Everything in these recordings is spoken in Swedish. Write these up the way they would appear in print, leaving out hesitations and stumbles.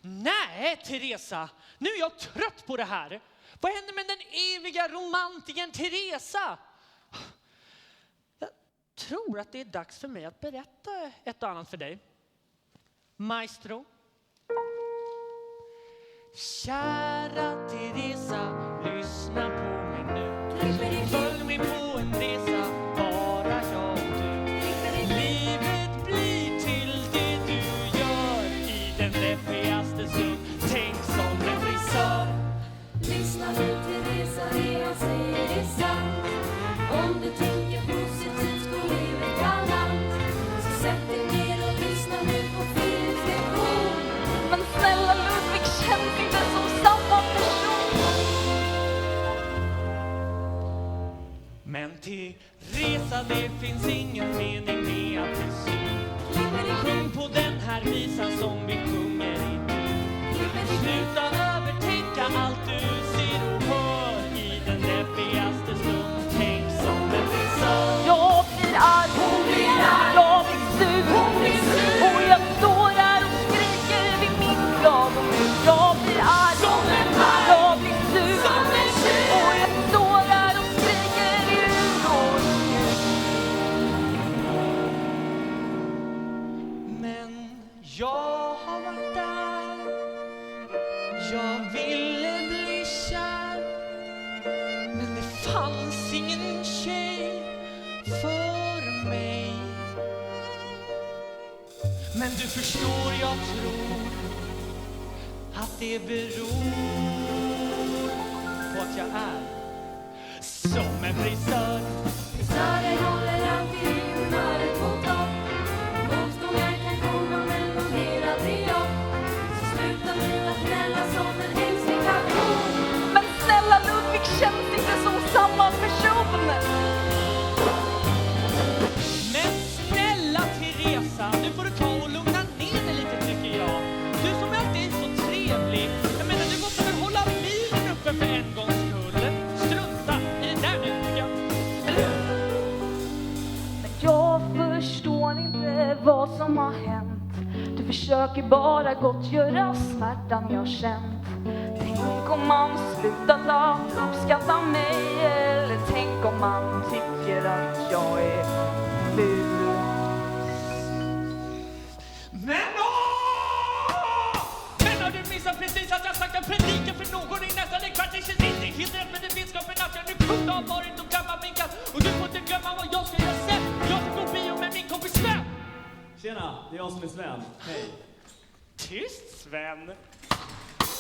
Nej, Teresa. Nu är jag trött på det här. Vad händer med den eviga romantiken Teresa? Jag tror att det är dags för mig att berätta ett och annat för dig. Maestro. Kära Teresa, lyssna på mig nu. Följ mig på en resa, bara jag och du. Livet blir till det du gör i den deppigaste stund. Tänk som en frisör. Lyssna nu Teresa, det jag säger är sant. Om du tänker positivt går livet galant. Så sätt dig ner och lyssna nu på Philips lektion. Men snälla Ludvig känns inte som samma person. Men Teresa, det finns ingen mening med att bli sur. Sjung på den här visan som vi sjunger i nu. Sluta övertänka allt du ser och hör i den deppigaste stund. Tänk som en frisör. Jag blir arg, jag blir sur, och jag står här och skriker vid min klagomur. Jag blir arg, jag blir sur, och jag står här och skriker i ur och ljud. Men jag har varit där. Jag ville bli kär. Men det fanns ingen tjej för mig. Men du förstår, jag tror att det beror på att jag är som en frisör. Frisörer håller alltid humöret på topp. Motgångar kan komma men de blir aldrig jobb. Så sluta nu att gnälla som en ängslig kalkon. Men snälla Ludvig känns inte som samma person. Men snälla Teresa, nu får du ta och lugna ner dig lite tycker jag. Du som alltid är så trevlig. Jag menar, du måste väl hålla bilen uppe för en gångs skull. Strunta i det där nu tycker jag. Eller hur? Men jag förstår inte vad som har hänt. Du försöker bara gottgöra smärtan jag känt. Tänk om man slutat att uppskatta mig. Eller tänk om man tycker att jag är ful. Men Men har du missat precis att jag sagt en predikan för någon i nästan en kvart? Det känns inte helt rätt med den vetskapen att jag nu kunde ha varit och gammal min katt. Och du får inte glömma vad jag ska göra sen. Jag ska gå bio med min kompis Sven. Tjena, det är jag som är Sven. Hej. Tyst Sven.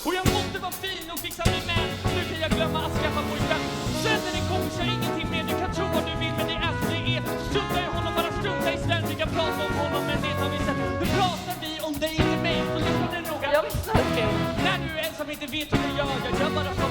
Och jag måste vara fin och fixa mig med. Nu kan jag glömma att skaffa pojkvän. Sven är din kompis, jag har ingenting mer. Du kan tro vad du vill men det är så det är. Strunta i honom, bara strunta i Sven. Vi kan prata om honom men det tar vi sen. Nu pratar vi om dig och mig så lyssna nu noga. Jag lyssnar. Okej. När du ensam inte vet hur du gör, jag gör bara så